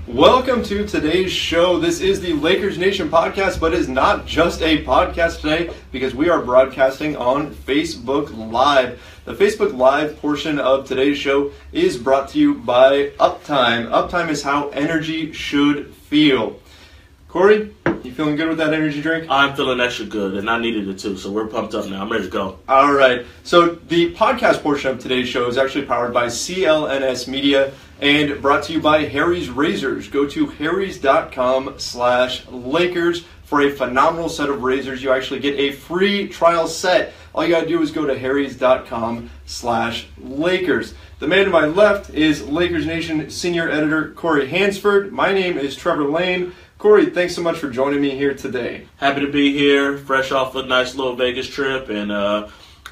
Welcome to today's show. This is the Lakers Nation podcast, but it's not just a podcast today because we are broadcasting on Facebook Live. The Facebook Live portion of today's show is brought to you by Uptime. Uptime is how energy should feel. Corey, you feeling good with that energy drink? I'm feeling extra good, and I needed it too, so we're pumped up now. I'm ready to go. All right. So the podcast portion of today's show is actually powered by CLNS Media and brought to you by Harry's Razors. Go to harrys.com/Lakers for a phenomenal set of razors. You actually get a free trial set. All you got to do is go to harrys.com/Lakers. The man to my left is Lakers Nation senior editor Corey Hansford. My name is Trevor Lane. Corey, thanks so much for joining me here today. Happy to be here, fresh off a nice little Vegas trip, and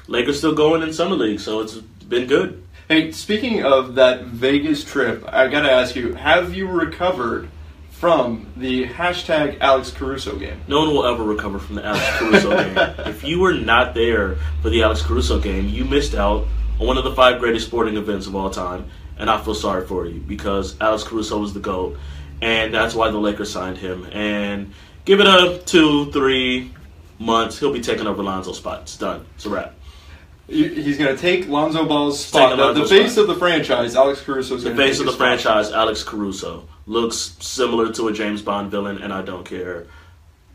Lakers still going in Summer League, so it's been good. Hey, speaking of that Vegas trip, I got to ask you, have you recovered from the hashtag Alex Caruso game? No one will ever recover from the Alex Caruso game. If you were not there for the Alex Caruso game, you missed out on one of the 5 greatest sporting events of all time, and I feel sorry for you because Alex Caruso was the GOAT. And that's why the Lakers signed him. And give it a 2-3 months, he'll be taking over Lonzo's spot. It's done. It's a wrap. He's going to take Lonzo Ball's spot. The face of the franchise, Alex Caruso is going to take his spot. The face of the franchise, Alex Caruso. Looks similar to a James Bond villain, and I don't care.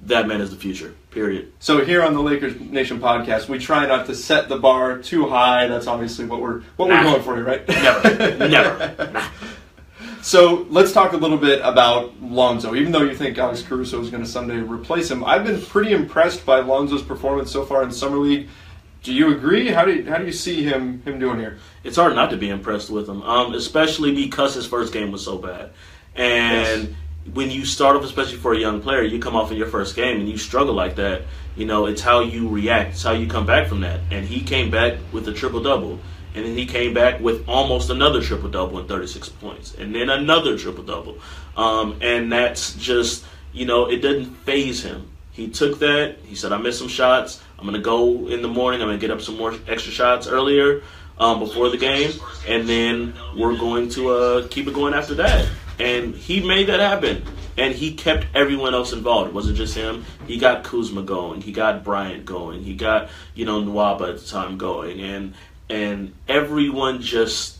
That man is the future, period. So here on the Lakers Nation podcast, we try not to set the bar too high. That's obviously what we're going for here, right? Never. Nah. So let's talk a little bit about Lonzo. Even though you think Alex Caruso is going to someday replace him, I've been pretty impressed by Lonzo's performance so far in Summer League. Do you agree? How do you see him doing here? It's hard not to be impressed with him, especially because his first game was so bad. And when you start off, especially for a young player, you come off in your first game and you struggle like that. You know, it's how you react. It's how you come back from that. And he came back with a triple-double. And then he came back with almost another triple-double and 36 points. And then another triple-double. And that's just, it doesn't faze him. He took that. He said, I missed some shots. I'm going to go in the morning. I'm going to get up some more extra shots earlier before the game. And then we're going to keep it going after that. And he made that happen. And he kept everyone else involved. It wasn't just him. He got Kuzma going. He got Bryant going. He got, Nwaba at the time going. And everyone just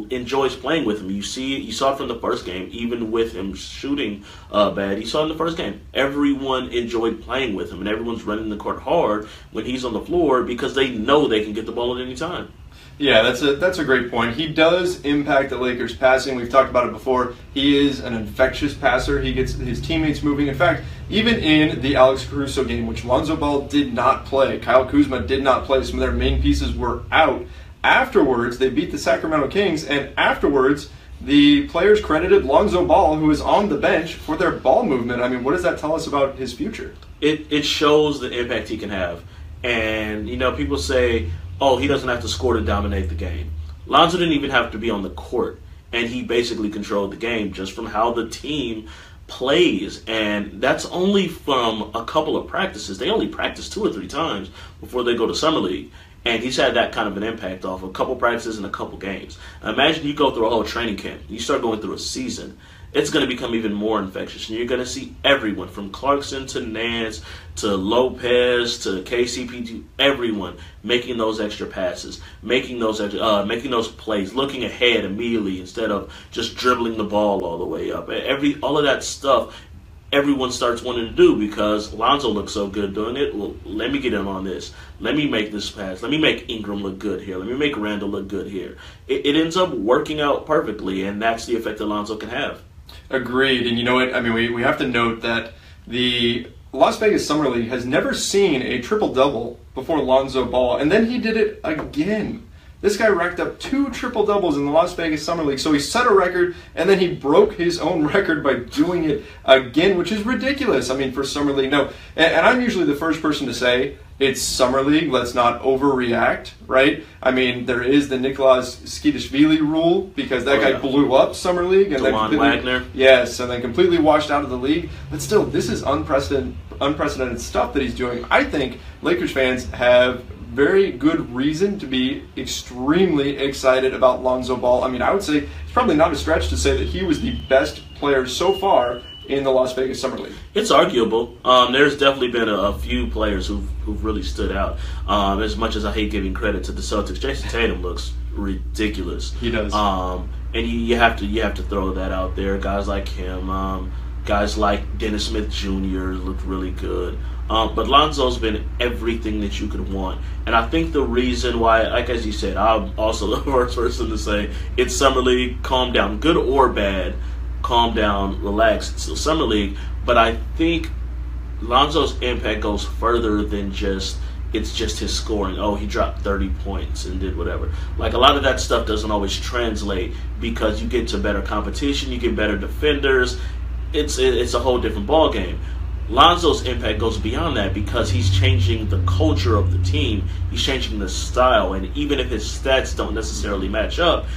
enjoys playing with him. You saw it from the first game, even with him shooting bad. You saw it in the first game. Everyone enjoyed playing with him, and everyone's running the court hard when he's on the floor because they know they can get the ball at any time. Yeah, that's a great point. He does impact the Lakers' passing. We've talked about it before. He is an infectious passer. He gets his teammates moving. In fact, even in the Alex Caruso game, which Lonzo Ball did not play, Kyle Kuzma did not play, some of their main pieces were out. Afterwards, they beat the Sacramento Kings, and afterwards, the players credited Lonzo Ball, who was on the bench, for their ball movement. I mean, what does that tell us about his future? It shows the impact he can have. And, people say, oh, he doesn't have to score to dominate the game. Lonzo didn't even have to be on the court, and he basically controlled the game just from how the team plays. And that's only from a couple of practices. They only practice 2 or 3 times before they go to Summer League. And he's had that kind of an impact off a couple practices and a couple games. Now imagine you go through a whole training camp. You start going through a season. It's going to become even more infectious. And you're going to see everyone from Clarkson to Nance to Lopez to KCP to everyone making those extra passes, making those plays, looking ahead immediately instead of just dribbling the ball all the way up. All of that stuff everyone starts wanting to do because Lonzo looks so good doing it. Well, let me get in on this. Let me make this pass. Let me make Ingram look good here. Let me make Randall look good here. It ends up working out perfectly, and that's the effect that Lonzo can have. Agreed. And you know what? I mean, we have to note that the Las Vegas Summer League has never seen a triple-double before Lonzo Ball, and then he did it again. This guy racked up 2 triple-doubles in the Las Vegas Summer League. So he set a record, and then he broke his own record by doing it again, which is ridiculous, I mean, for Summer League. No, and I'm usually the first person to say, it's Summer League, let's not overreact, right? I mean, there is the Nicolas Skidishvili rule, because that guy blew up Summer League. And DeLon Wagner. Yes, and then completely washed out of the league. But still, this is unprecedented stuff that he's doing. I think Lakers fans have very good reason to be extremely excited about Lonzo Ball. I mean, I would say it's probably not a stretch to say that he was the best player so far in the Las Vegas Summer League. It's arguable. There's definitely been a few players who've really stood out. As much as I hate giving credit to the Celtics, Jason Tatum looks ridiculous. He does. And you have to throw that out there. Guys like him, guys like Dennis Smith Jr. looked really good. But Lonzo's been everything that you could want. And I think the reason why, like as you said, I'm also the first person to say it's Summer League, calm down, good or bad, calm down, relax. It's still Summer League. But I think Lonzo's impact goes further than just his scoring. Oh, he dropped 30 points and did whatever. Like, a lot of that stuff doesn't always translate because you get to better competition, you get better defenders. It's a whole different ball game. Lonzo's impact goes beyond that because he's changing the culture of the team. He's changing the style, and even if his stats don't necessarily match up,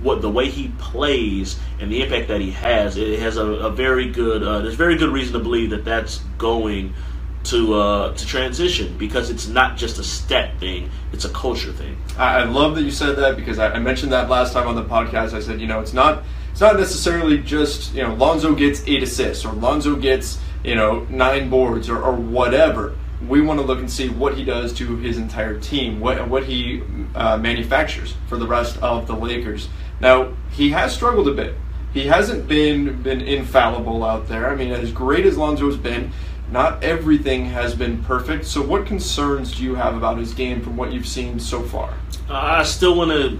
the way he plays and the impact that he has, it has a very good. There's very good reason to believe that that's going to transition because it's not just a stat thing; it's a culture thing. I love that you said that because I mentioned that last time on the podcast. I said, it's not necessarily just Lonzo gets 8 assists or Lonzo gets 9 boards or whatever. We want to look and see what he does to his entire team, what he manufactures for the rest of the Lakers. Now, he has struggled a bit. He hasn't been infallible out there. I mean, as great as Lonzo's been, not everything has been perfect. So what concerns do you have about his game from what you've seen so far? I still want to...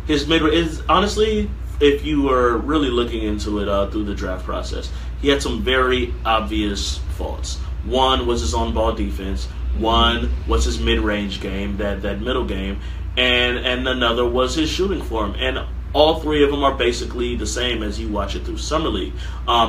His mid-range is, honestly, if you were really looking into it through the draft process, he had some very obvious faults. One was his on-ball defense. One was his mid-range game, that middle game. And another was his shooting form. And all three of them are basically the same as you watch it through Summer League.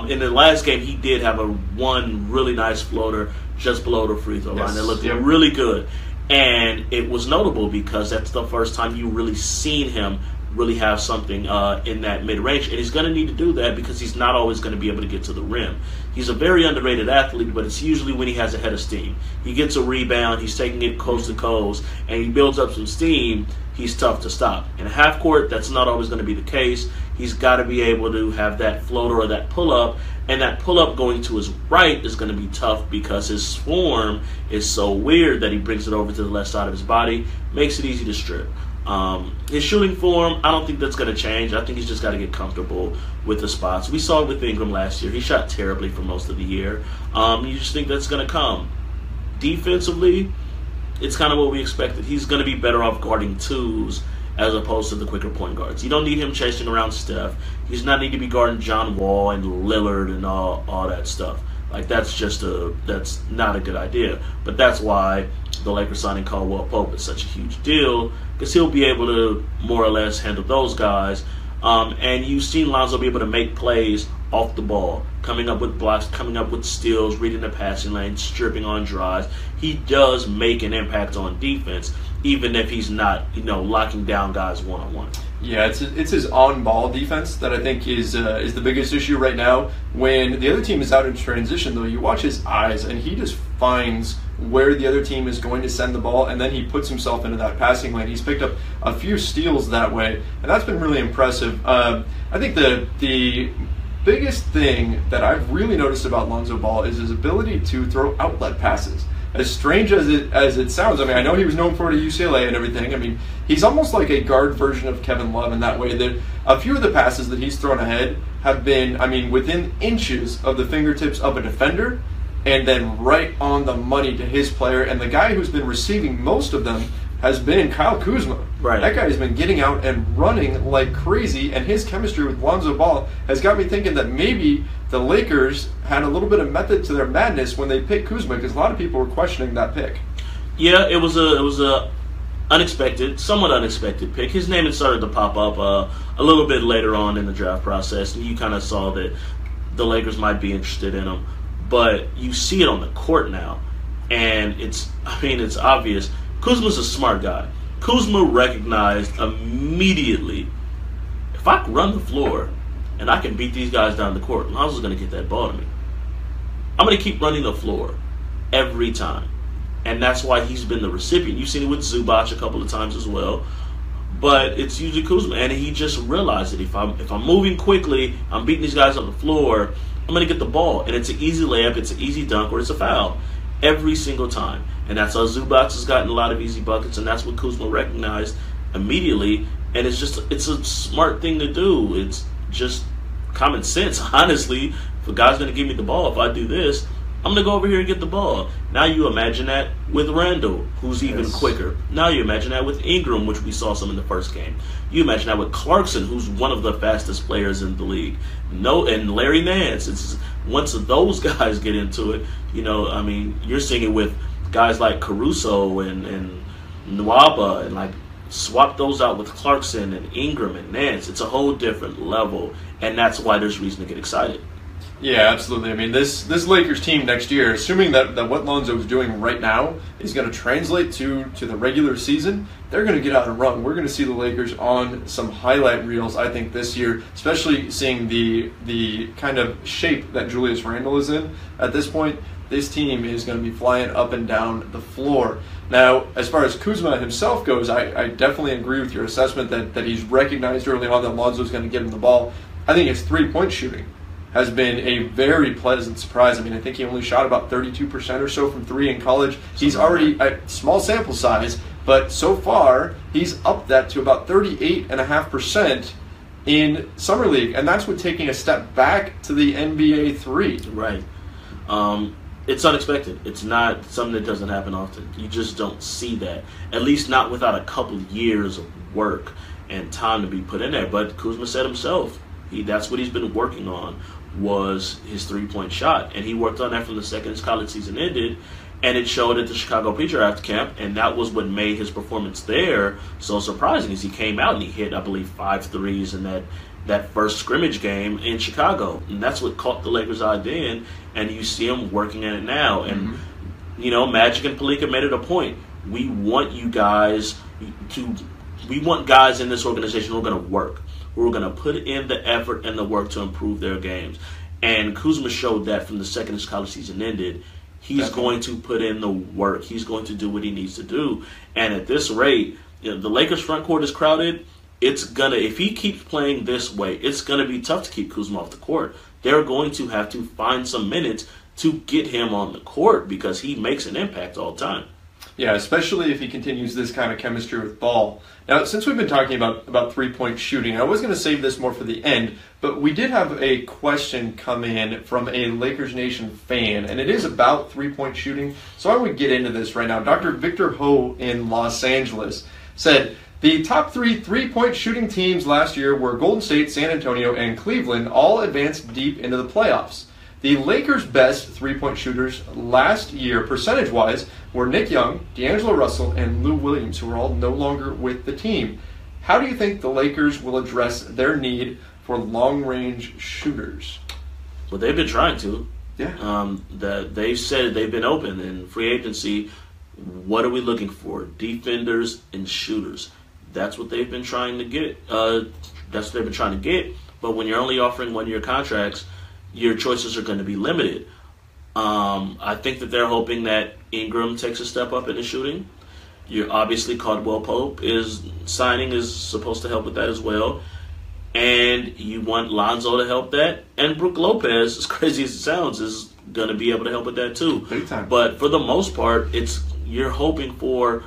In the last game, he did have one really nice floater just below the free throw line that looked really good. And it was notable because that's the first time you really seen him really have something in that mid-range. And he's going to need to do that because he's not always going to be able to get to the rim. He's a very underrated athlete, but it's usually when he has a head of steam. He gets a rebound, he's taking it coast to coast, and he builds up some steam. He's tough to stop. In half court, that's not always going to be the case. He's got to be able to have that floater or that pull-up, and that pull-up going to his right is going to be tough because his form is so weird that he brings it over to the left side of his body, makes it easy to strip. His shooting form, I don't think that's going to change. I think he's just got to get comfortable with the spots. We saw it with Ingram last year. He shot terribly for most of the year. You just think that's going to come. Defensively, it's kind of what we expected. He's going to be better off guarding twos as opposed to the quicker point guards. You don't need him chasing around Steph. He's not need to be guarding John Wall and Lillard and all that stuff. Like, that's not a good idea. But that's why the Lakers signing Caldwell Pope is such a huge deal, because he'll be able to more or less handle those guys. And you've seen Lonzo be able to make plays off the ball, coming up with blocks, coming up with steals, reading the passing lane, stripping on drives. He does make an impact on defense, even if he's not, locking down guys one-on-one. Yeah, it's his on-ball defense that I think is the biggest issue right now. When the other team is out in transition, though, you watch his eyes, and he just finds where the other team is going to send the ball, and then he puts himself into that passing lane. He's picked up a few steals that way, and that's been really impressive. I think the biggest thing that I've really noticed about Lonzo Ball is his ability to throw outlet passes. As strange as it sounds, I mean, I know he was known for it at UCLA and everything. I mean, he's almost like a guard version of Kevin Love in that way, that a few of the passes that he's thrown ahead have been, within inches of the fingertips of a defender, and then right on the money to his player. And the guy who's been receiving most of them has been Kyle Kuzma. Right. That guy has been getting out and running like crazy, and his chemistry with Lonzo Ball has got me thinking that maybe the Lakers had a little bit of method to their madness when they picked Kuzma, because a lot of people were questioning that pick. Yeah, it was a somewhat unexpected pick. His name had started to pop up a little bit later on in the draft process, and you kind of saw that the Lakers might be interested in him. But you see it on the court now, and it's obvious. Kuzma's a smart guy. Kuzma recognized immediately, if I can run the floor and I can beat these guys down the court, Lonzo's going to get that ball to me. I'm going to keep running the floor every time. and that's why he's been the recipient. You've seen it with Zubac a couple of times as well. But it's usually Kuzma, and he just realized that if I'm moving quickly, I'm beating these guys on the floor, I'm going to get the ball. And it's an easy layup, it's an easy dunk, or it's a foul every single time. And that's how Zubac has gotten a lot of easy buckets, and that's what Kuzma recognized immediately. And it's a smart thing to do. It's just common sense, honestly. If a guy's going to give me the ball, if I do this, I'm going to go over here and get the ball. Now you imagine that with Randall, who's even quicker. Now you imagine that with Ingram, which we saw some in the first game. You imagine that with Clarkson, who's one of the fastest players in the league. And Larry Nance. Once those guys get into it, you're seeing it with guys like Caruso and Nwaba, and like swap those out with Clarkson and Ingram and Nance. It's a whole different level, and that's why there's reason to get excited. Yeah, absolutely. I mean, this Lakers team next year, assuming that what Lonzo is doing right now is going to translate to the regular season, they're going to get out and run. We're going to see the Lakers on some highlight reels, I think, this year, especially seeing the kind of shape that Julius Randle is in at this point. This team is going to be flying up and down the floor. Now, as far as Kuzma himself goes, I definitely agree with your assessment that he's recognized early on that Lonzo's going to get him the ball. I think his three-point shooting has been a very pleasant surprise. I mean, I think he only shot about 32% or so from three in college. He's already a small sample size, but so far he's upped that to about 38.5% in Summer League, and that's with taking a step back to the NBA 3. Right. It's unexpected. It's not something that doesn't happen often. You just don't see that, at least not without a couple of years of work and time to be put in there. But Kuzma said himself, that's what he's been working on, was his three-point shot. And he worked on that from the second his college season ended, and it showed at the Chicago Pre-Draft Camp, and that was what made his performance there so surprising, as he came out and he hit, I believe, 5 threes in that first scrimmage game in Chicago. And that's what caught the Lakers' eye then, and you see him working at it now. And, Magic and Pelinka made it a point. We want you guys we want guys in this organization who are going to work, who are going to put in the effort and the work to improve their games. And Kuzma showed that from the second his college season ended. He's going to put in the work. He's going to do what he needs to do. And at this rate, the Lakers front court is crowded. If he keeps playing this way, it's gonna be tough to keep Kuzma off the court. They're going to have to find some minutes to get him on the court because he makes an impact all the time. Yeah, especially if he continues this kind of chemistry with Ball. Now, since we've been talking about three-point shooting, I was going to save this more for the end, but we did have a question come in from a Lakers Nation fan, and it is about three-point shooting, so I would get into this right now. Dr. Victor Ho in Los Angeles said, the top three-point shooting teams last year were Golden State, San Antonio, and Cleveland, all advanced deep into the playoffs. The Lakers' best three-point shooters last year, percentage-wise, were Nick Young, D'Angelo Russell, and Lou Williams, who are all no longer with the team. How do you think the Lakers will address their need for long-range shooters? Well, they've been trying to. Yeah. They've said they've been open in free agency. What are we looking for? Defenders and shooters. That's what they've been trying to get. But when you're only offering one-year contracts, your choices are going to be limited. I think that they're hoping that Ingram takes a step up in his shooting. Obviously, Caldwell Pope is supposed to help with that as well. And you want Lonzo to help that. And Brook Lopez, as crazy as it sounds, is going to be able to help with that too. Big time. But for the most part, you're hoping for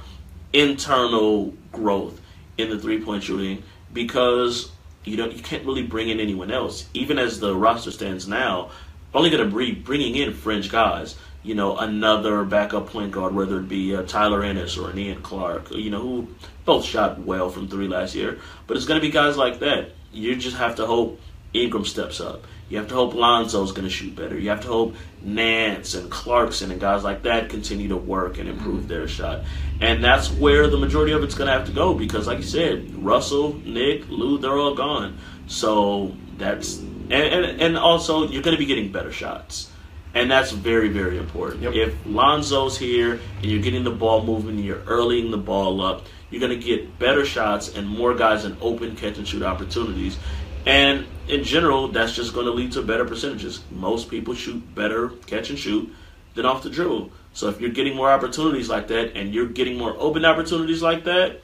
internal growth in the three-point shooting because you can't really bring in anyone else. Even as the roster stands now, only going to be bringing in fringe guys. Another backup point guard, whether it be Tyler Ennis or an Ian Clark, who both shot well from three last year. But it's going to be guys like that. You just have to hope Ingram steps up. You have to hope Lonzo's going to shoot better. You have to hope Nance and Clarkson and guys like that continue to work and improve their shot. And that's where the majority of it's going to have to go because, like you said, Russell, Nick, Lou, they're all gone. So that's and also you're going to be getting better shots. And that's very, very important. Yep. If Lonzo's here and you're getting the ball moving and you're earlying the ball up, you're going to get better shots and more guys in open catch-and-shoot opportunities. And in general, that's just going to lead to better percentages. Most people shoot better catch-and-shoot than off the dribble. So if you're getting more opportunities like that and you're getting more open opportunities like that,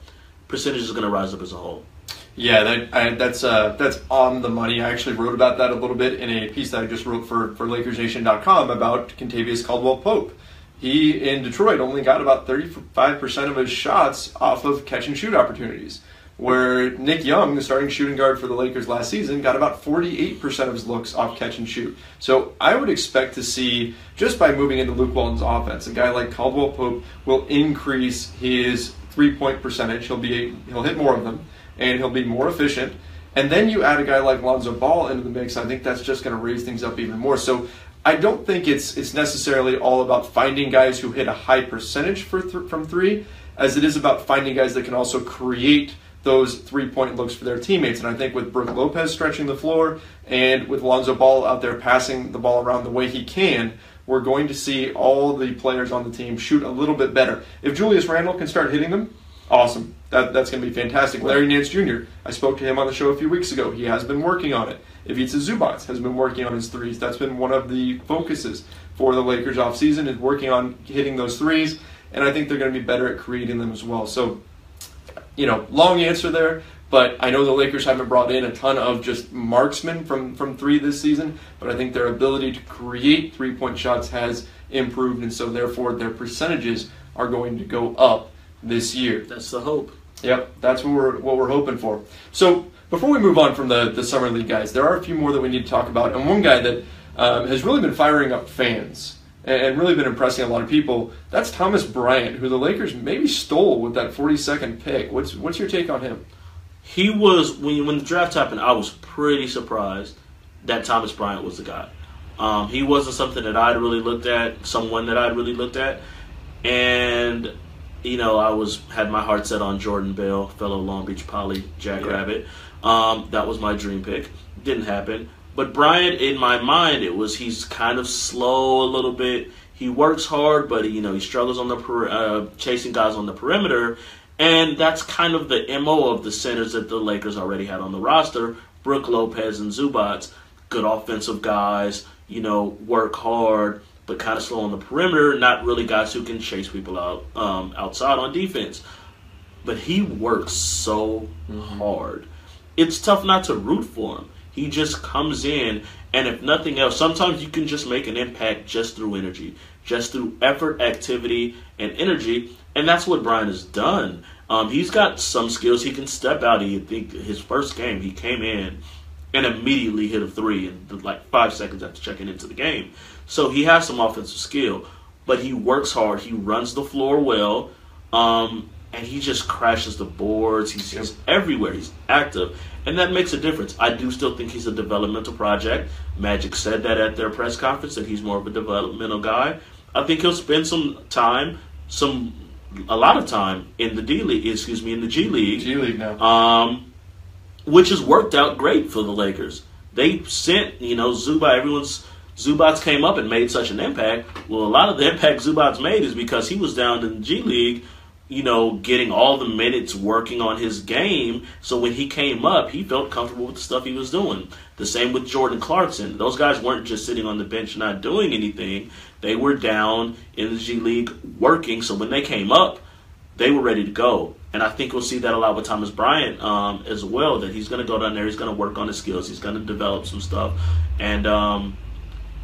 percentage is going to rise up as a whole. Yeah, that's on the money. I actually wrote about that a little bit in a piece that I just wrote for LakersNation.com about Kentavious Caldwell-Pope. He, in Detroit, only got about 35% of his shots off of catch-and-shoot opportunities, where Nick Young, the starting shooting guard for the Lakers last season, got about 48% of his looks off catch-and-shoot. So I would expect to see, just by moving into Luke Walton's offense, a guy like Caldwell-Pope will increase his three-point percentage. He'll hit more of them, and he'll be more efficient. And then you add a guy like Lonzo Ball into the mix, I think that's just going to raise things up even more. So I don't think it's necessarily all about finding guys who hit a high percentage from three, as it is about finding guys that can also create those three-point looks for their teammates. And I think with Brook Lopez stretching the floor and with Lonzo Ball out there passing the ball around the way he can, we're going to see all the players on the team shoot a little bit better. If Julius Randle can start hitting them, awesome. That's going to be fantastic. Larry Nance Jr., I spoke to him on the show a few weeks ago. He has been working on it. Ivica Zubac has been working on his threes. That's been one of the focuses for the Lakers offseason, is working on hitting those threes, and I think they're going to be better at creating them as well. So, long answer there, but I know the Lakers haven't brought in a ton of just marksmen from three this season, but I think their ability to create three-point shots has improved, and so therefore their percentages are going to go up this year. That's the hope. Yep, that's what we're hoping for. So before we move on from the Summer League guys, there are a few more that we need to talk about, and one guy that has really been firing up fans and really been impressing a lot of people, that's Thomas Bryant, who the Lakers maybe stole with that 42nd pick. What's your take on him? He was, when the draft happened, I was pretty surprised that Thomas Bryant was the guy. He wasn't something that I'd really looked at, someone that I'd really looked at, and I had my heart set on Jordan Bell, fellow Long Beach Poly Jackrabbit. That was my dream pick. Didn't happen. But Bryant, in my mind, he's kind of slow a little bit. He works hard, but he struggles on the chasing guys on the perimeter, and that's kind of the MO of the centers that the Lakers already had on the roster. Brook Lopez and Zubac, good offensive guys, work hard, but kind of slow on the perimeter, not really guys who can chase people out outside on defense. But he works so hard. It's tough not to root for him. He just comes in, and if nothing else, sometimes you can just make an impact just through energy, just through effort, activity, and energy, and that's what Brian has done. He's got some skills. He can step out. I think his first game, he came in and immediately hit a three in like 5 seconds after checking into the game. So he has some offensive skill, but he works hard. He runs the floor well, and he just crashes the boards. He's everywhere. He's active, and that makes a difference. I do still think he's a developmental project. Magic said that at their press conference, that he's more of a developmental guy. I think he'll spend a lot of time in the G League. G League now. Which has worked out great for the Lakers. They sent, Zubac came up and made such an impact. Well, a lot of the impact Zubac made is because he was down in the G League, getting all the minutes, working on his game. So when he came up, he felt comfortable with the stuff he was doing. The same with Jordan Clarkson. Those guys weren't just sitting on the bench not doing anything. They were down in the G League working. So when they came up, they were ready to go. And I think we'll see that a lot with Thomas Bryant as well, that he's going to go down there, he's going to work on his skills, he's going to develop some stuff. And,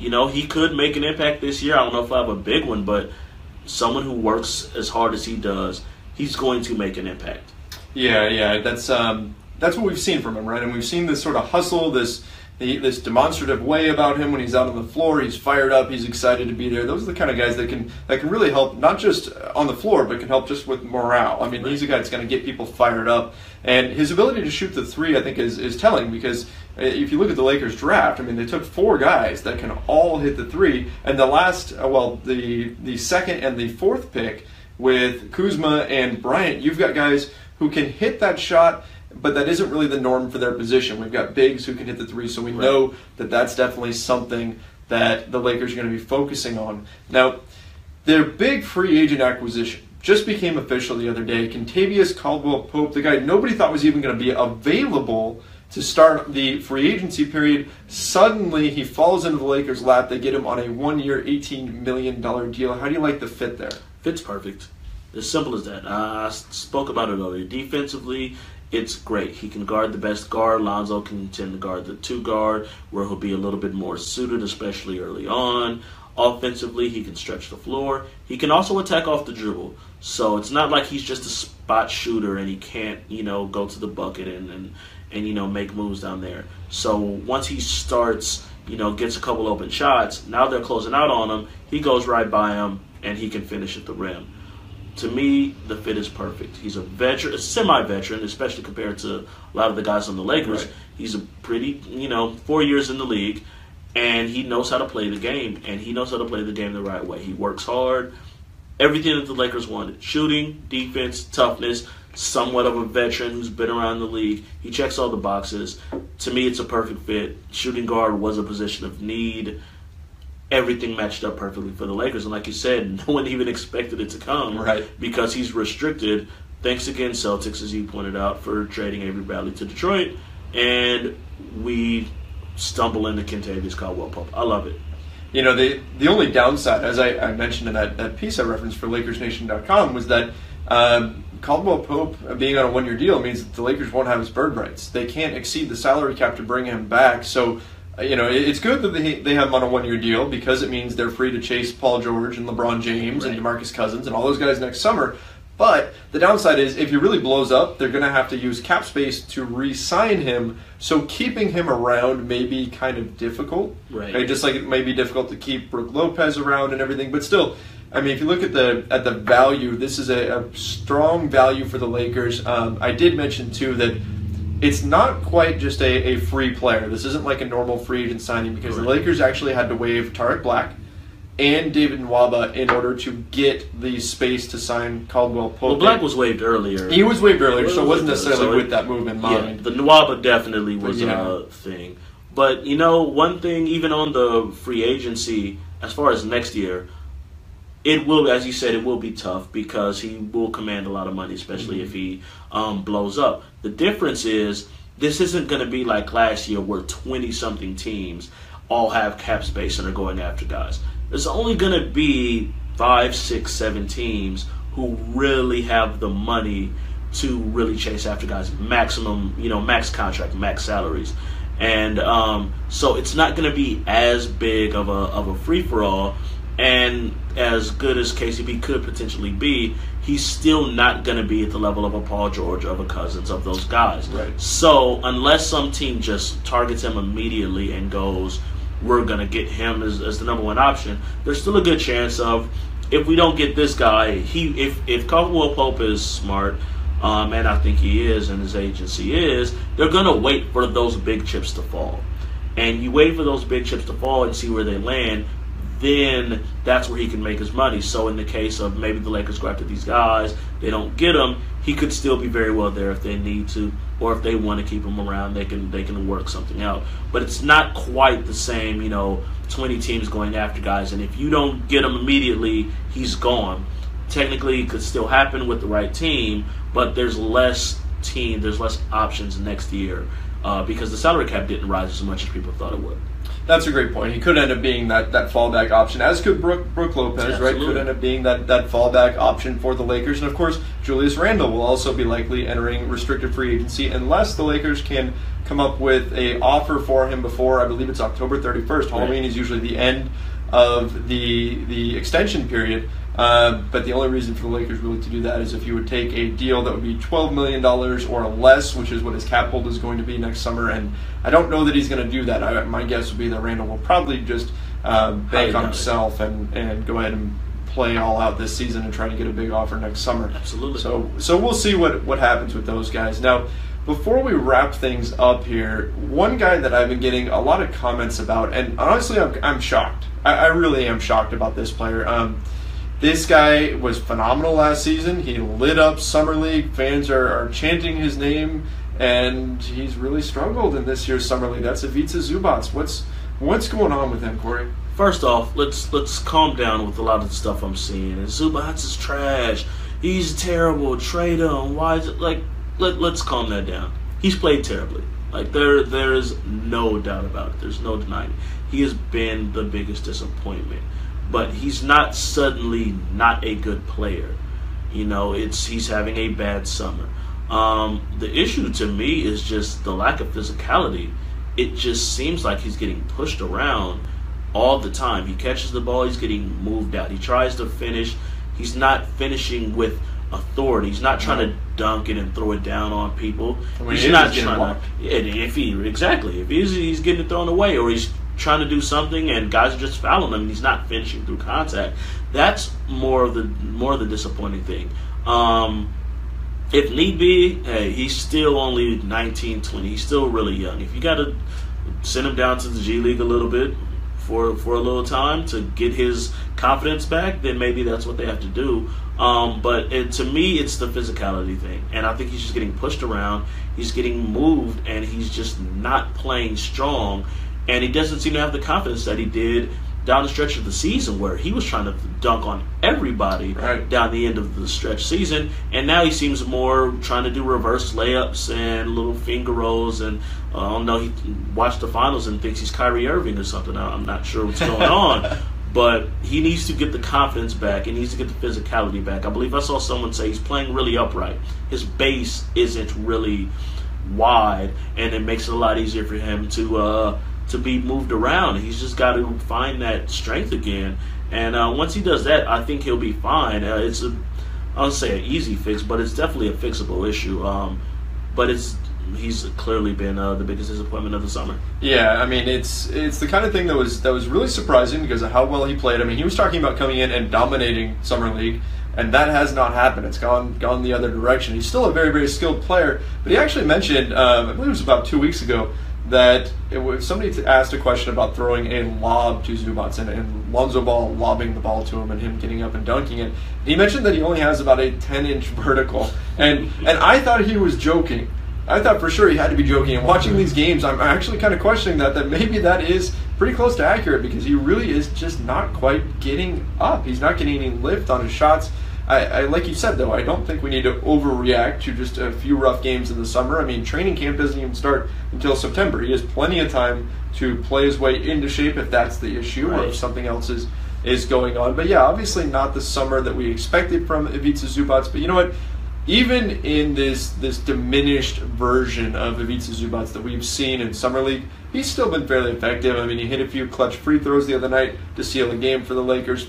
he could make an impact this year. I don't know if I have a big one, but someone who works as hard as he does, he's going to make an impact. Yeah, that's what we've seen from him, right? And we've seen this sort of hustle, this demonstrative way about him when he's out on the floor. He's fired up. He's excited to be there. Those are the kind of guys that can really help, not just on the floor, but can help just with morale. I mean, he's a guy that's going to get people fired up. And his ability to shoot the three, I think, is telling, because if you look at the Lakers draft, I mean, they took 4 guys that can all hit the three. And the last, the second and the fourth pick with Kuzma and Bryant, you've got guys who can hit that shot, but that isn't really the norm for their position. We've got bigs who can hit the three, so we know that that's definitely something that the Lakers are going to be focusing on. Now, their big free agent acquisition just became official the other day. Kentavious Caldwell-Pope, the guy nobody thought was even going to be available to start the free agency period. Suddenly, he falls into the Lakers' lap. They get him on a 1-year, $18 million deal. How do you like the fit there? Fit's perfect. As simple as that. I spoke about it earlier. Defensively, it's great. He can guard the best guard. Lonzo can tend to guard the 2 guard, where he'll be a little bit more suited, especially early on. Offensively, he can stretch the floor. He can also attack off the dribble. So it's not like he's just a spot shooter and he can't, go to the bucket and make moves down there. So once he starts, gets a couple open shots, now they're closing out on him. He goes right by him and he can finish at the rim. To me, the fit is perfect. He's a veteran, a semi-veteran, especially compared to a lot of the guys on the Lakers. Right. He's a pretty, 4 years in the league, and he knows how to play the game, and he knows how to play the game the right way. He works hard. Everything that the Lakers wanted: shooting, defense, toughness, somewhat of a veteran who's been around the league. He checks all the boxes. To me, it's a perfect fit. Shooting guard was a position of need. Everything matched up perfectly for the Lakers. And like you said, no one even expected it to come, right, because he's restricted. Thanks again, Celtics, as you pointed out, for trading Avery Bradley to Detroit. And we stumble into Kentavious Caldwell-Pope. I love it. The only downside, as I mentioned in that piece I referenced for LakersNation.com, was that Caldwell-Pope being on a 1-year deal means that the Lakers won't have his bird rights. They can't exceed the salary cap to bring him back. So, it's good that they have him on a 1-year deal, because it means they're free to chase Paul George and LeBron James, right, and DeMarcus Cousins and all those guys next summer. But the downside is, if he really blows up, they're going to have to use cap space to re-sign him. So keeping him around may be kind of difficult. Right. Just like it may be difficult to keep Brook Lopez around and everything. But still, if you look at the value, this is a strong value for the Lakers. I did mention, too, that it's not quite just a free player. This isn't like a normal free agent signing, because the Lakers actually had to waive Tariq Black and David Nwaba in order to get the space to sign Caldwell-Pope. Well, Black was waived earlier. He was waived earlier, so it wasn't necessarily with that move in mind. Yeah, the Nwaba definitely was a thing. But, one thing, even on the free agency, as far as next year, it will, as you said, it will be tough, because he will command a lot of money, especially if he blows up. The difference is, this isn't going to be like last year where 20-something teams all have cap space and are going after guys. There's only going to be 5, 6, 7 teams who really have the money to really chase after guys. Maximum, max contract, max salaries. And so it's not going to be as big of a free-for-all. And as good as KCP could potentially be, he's still not going to be at the level of a Paul George, of a Cousins, of those guys. Right. So unless some team just targets him immediately and goes, we're going to get him as the number 1 option, there's still a good chance of, if we don't get this guy, if Caldwell-Pope is smart, and I think he is, and his agency is, they're going to wait for those big chips to fall. And you wait for those big chips to fall and see where they land, then that's where he can make his money. So in the case of maybe the Lakers go after these guys, they don't get him, he could still be very well there if they need to, or if they want to keep him around, they can work something out. But it's not quite the same, 20 teams going after guys, and if you don't get him immediately, he's gone. Technically, it could still happen with the right team, but there's less options next year, because the salary cap didn't rise as much as people thought it would. That's a great point. He could end up being that fallback option, as could Brook Lopez, Absolutely. right? Could end up being that fallback option for the Lakers. And, of course, Julius Randle will also be likely entering restricted free agency, unless the Lakers can come up with an offer for him before, I believe it's October 31st. Halloween is usually the end of the extension period. But the only reason for the Lakers really to do that is if you would take a deal that would be $12 million or less, which is what his cap hold is going to be next summer. And I don't know that he's going to do that. My guess would be that Randle will probably just bank on himself and go ahead and play all out this season and try to get a big offer next summer. Absolutely. So we'll see what happens with those guys. Now, before we wrap things up here, one guy that I've been getting a lot of comments about, and honestly I'm shocked. I really am shocked about this player. This guy was phenomenal last season. He lit up Summer League. Fans are chanting his name, and he's really struggled in this year's Summer League. That's Ivica Zubac. What's going on with him, Corey? First off, let's calm down with a lot of the stuff I'm seeing. And Zubac is trash. He's terrible. Trade him. Why is it like? Let's calm that down. He's played terribly. Like there's no doubt about it. There's no denying it. He has been the biggest disappointment. But he's not suddenly not a good player. You know, he's having a bad summer. The issue to me is just the lack of physicality. It just seems like he's getting pushed around all the time. He catches the ball, he's getting moved out. He tries to finish. He's not finishing with authority. He's not trying to dunk it and throw it down on people. He's not trying to. If he's getting it thrown away, or he's trying to do something and guys are just fouling him and he's not finishing through contact. That's more of the disappointing thing. If need be, hey, he's still only 19, 20. He's still really young. If you got to send him down to the G League a little bit for a little time to get his confidence back, then maybe that's what they have to do. But to me, it's the physicality thing. And I think he's just getting pushed around. He's getting moved, and he's just not playing strong. And he doesn't seem to have the confidence that he did down the stretch of the season, where he was trying to dunk on everybody down the end of the stretch season, and now he seems more trying to do reverse layups and little finger rolls, and I don't know, he watched the finals and thinks he's Kyrie Irving or something. I'm not sure what's going on, but he needs to get the confidence back. He needs to get the physicality back. I believe I saw someone say he's playing really upright. His base isn't really wide, and it makes it a lot easier for him to be moved around. He's just got to find that strength again. And once he does that, I think he'll be fine. I don't say an easy fix, but it's definitely a fixable issue. But he's clearly been the biggest disappointment of the summer. Yeah, I mean, it's the kind of thing that was really surprising because of how well he played. I mean, he was talking about coming in and dominating Summer League, and that has not happened. It's gone the other direction. He's still a very, very skilled player, but he actually mentioned, I believe it was about 2 weeks ago, that somebody asked a question about throwing a lob to Zubac and Lonzo Ball lobbing the ball to him and him getting up and dunking it. He mentioned that he only has about a 10-inch vertical, and I thought he was joking. I thought for sure he had to be joking. And watching these games, I'm actually kind of questioning that maybe that is pretty close to accurate, because he really is just not quite getting up. He's not getting any lift on his shots. I like you said, though, I don't think we need to overreact to just a few rough games in the summer. I mean, training camp doesn't even start until September. He has plenty of time to play his way into shape if that's the issue, or if something else is going on. But yeah, obviously not the summer that we expected from Ivica Zubac. But you know what? Even in this diminished version of Ivica Zubac that we've seen in Summer League, he's still been fairly effective. I mean, he hit a few clutch free throws the other night to seal the game for the Lakers.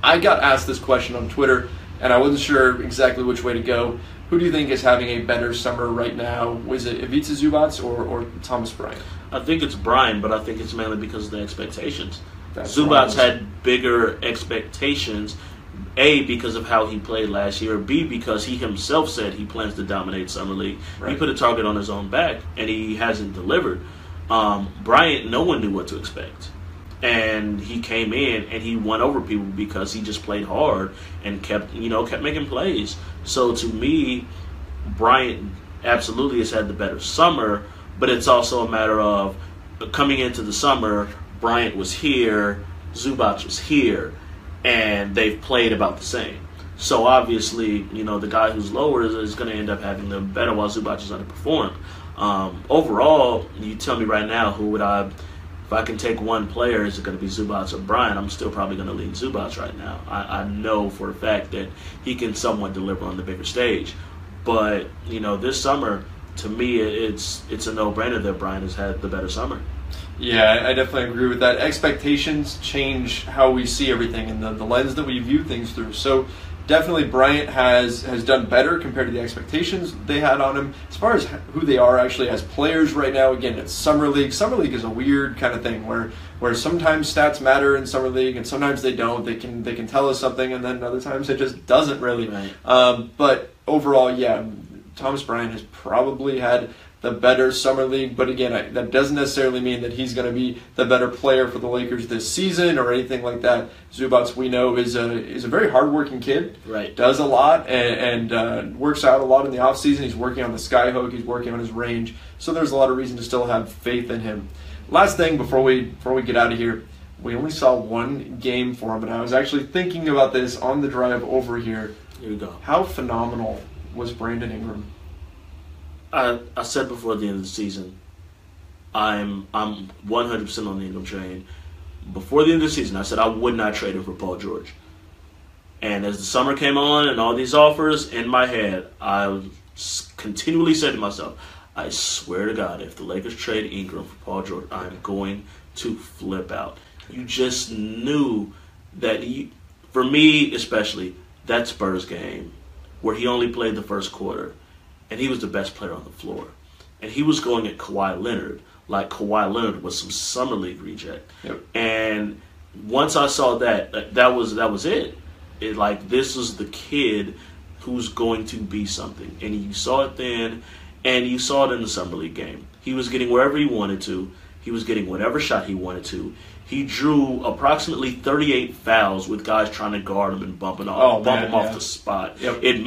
I got asked this question on Twitter, and I wasn't sure exactly which way to go. Who do you think is having a better summer right now? Was it Ivica Zubac or Thomas Bryant? I think it's Bryant, but I think it's mainly because of the expectations. Zubac had bigger expectations, A, because of how he played last year, B, because he himself said he plans to dominate Summer League. He put a target on his own back, and he hasn't delivered. Bryant, no one knew what to expect. And he came in and he won over people because he just played hard and kept making plays. So to me, Bryant absolutely has had the better summer, but it's also a matter of coming into the summer, Bryant was here, Zubac was here, and they've played about the same. So obviously, the guy who's lower is going to end up having the better while Zubac is underperformed. Overall, you tell me right now, if I can take one player, is it going to be Zubac or Bryant? I'm still probably going to lean Zubac right now. I know for a fact that he can somewhat deliver on the bigger stage. But, this summer, to me, it's a no-brainer that Bryant has had the better summer. Yeah, I definitely agree with that. Expectations change how we see everything and the lens that we view things through. So definitely Bryant has done better compared to the expectations they had on him. As far as who they are actually as players right now, again, it's Summer League. Summer League is a weird kind of thing where sometimes stats matter in Summer League and sometimes they don't. They can tell us something, and then other times it just doesn't really. Right. But overall, yeah, Thomas Bryant has probably had the better Summer League, but again, that doesn't necessarily mean that he's going to be the better player for the Lakers this season or anything like that. Zubac, we know, is a very hardworking kid. Right. Does a lot and works out a lot in the offseason. He's working on the skyhook. He's working on his range. So there's a lot of reason to still have faith in him. Last thing before we get out of here, we only saw one game for him, and I was actually thinking about this on the drive over here. Here we go. How phenomenal was Brandon Ingram? I said before the end of the season, I'm 100% on the Ingram train. Before the end of the season, I said I would not trade him for Paul George. And as the summer came on and all these offers in my head, I continually said to myself, I swear to God, if the Lakers trade Ingram for Paul George, I'm going to flip out. You just knew that, for me especially, that Spurs game where he only played the first quarter, and he was the best player on the floor. And he was going at Kawhi Leonard like Kawhi Leonard was some summer league reject. Yep. And once I saw that was it. It like, this is the kid who's going to be something. And you saw it then, and you saw it in the summer league game. He was getting wherever he wanted to. He was getting whatever shot he wanted to. He drew approximately 38 fouls with guys trying to guard him and bump him off the spot. Yep. It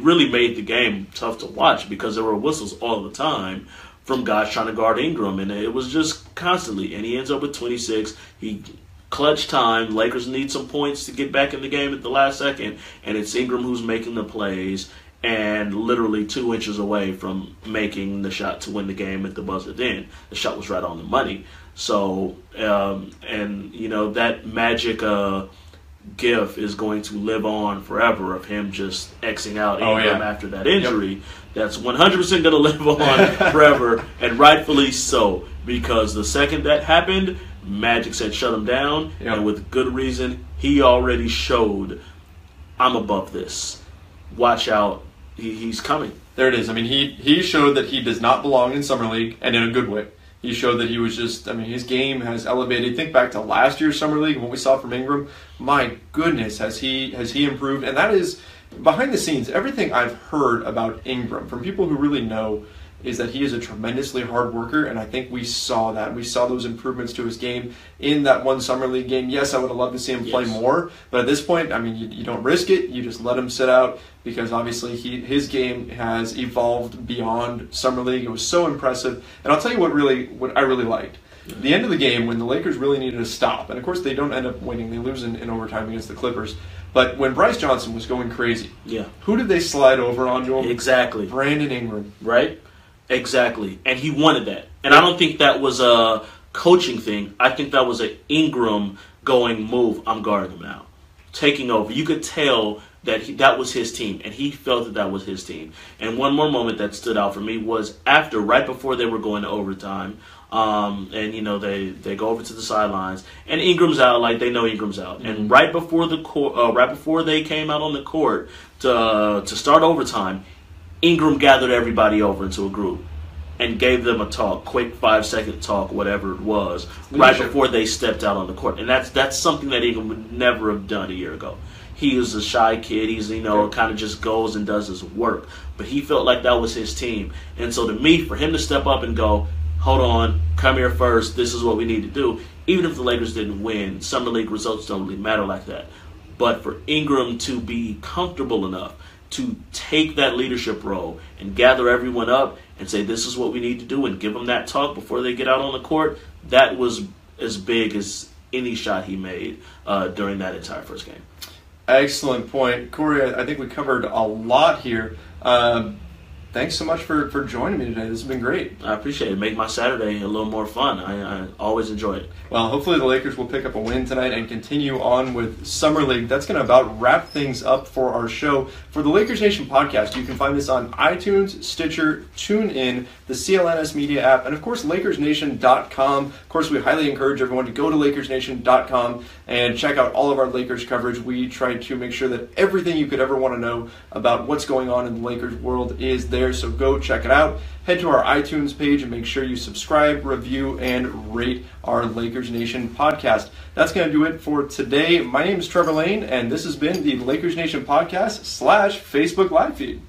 really made the game tough to watch because there were whistles all the time from guys trying to guard Ingram, and it was just constantly. And he ends up with 26. He clutch time. Lakers need some points to get back in the game at the last second, and it's Ingram who's making the plays and literally 2 inches away from making the shot to win the game at the buzzer. Then the shot was right on the money. So, and you know, that magic gif is going to live on forever of him just Xing out Ingram after that injury. Yep. That's 100% going to live on forever, and rightfully so, because the second that happened, Magic said shut him down, and with good reason. He already showed, I'm above this. Watch out. He's coming. There it is. I mean, he showed that he does not belong in Summer League, and in a good way. He showed that he was just, I mean, his game has elevated. Think back to last year's Summer League, what we saw from Ingram. My goodness, has he improved? And that is, behind the scenes, everything I've heard about Ingram from people who really know is that he is a tremendously hard worker, and I think we saw that. We saw those improvements to his game in that one Summer League game. Yes, I would have loved to see him play more, but at this point, I mean, you don't risk it. You just let him sit out because obviously his game has evolved beyond Summer League. It was so impressive, and I'll tell you what I really liked. The end of the game when the Lakers really needed a stop, and of course they don't end up winning. They lose in overtime against the Clippers. But when Bryce Johnson was going crazy, who did they slide over onto him? Exactly. Brandon Ingram. Right? Exactly. And he wanted that. And I don't think that was a coaching thing. I think that was an Ingram going, move, I'm guarding him now. Taking over. You could tell that that was his team, and he felt that was his team. And one more moment that stood out for me was right before they were going to overtime, and you know they go over to the sidelines, and Ingram's out, like they know Ingram's out. Mm-hmm. And right before they came out on the court to start overtime, Ingram gathered everybody over into a group and gave them a talk, quick 5-second talk, whatever it was, right before they stepped out on the court. And that's something that Ingram would never have done a year ago. He was a shy kid. He's, kind of just goes and does his work. But he felt like that was his team. And so to me, for him to step up and go, hold on, come here first, this is what we need to do. Even if the Lakers didn't win, Summer League results don't really matter like that. But for Ingram to be comfortable enough to take that leadership role and gather everyone up and say, this is what we need to do, and give them that talk before they get out on the court, that was as big as any shot he made during that entire first game. Excellent point. Corey, I think we covered a lot here. Thanks so much for joining me today. This has been great. I appreciate it. Make my Saturday a little more fun. I always enjoy it. Well, hopefully the Lakers will pick up a win tonight and continue on with Summer League. That's going to about wrap things up for our show. For the Lakers Nation podcast, you can find this on iTunes, Stitcher, TuneIn, the CLNS Media app, and of course, LakersNation.com. Of course, we highly encourage everyone to go to LakersNation.com and check out all of our Lakers coverage. We try to make sure that everything you could ever want to know about what's going on in the Lakers world is there, so go check it out. Head to our iTunes page and make sure you subscribe, review, and rate our Lakers Nation podcast. That's going to do it for today. My name is Trevor Lane, and this has been the Lakers Nation podcast / Facebook live feed.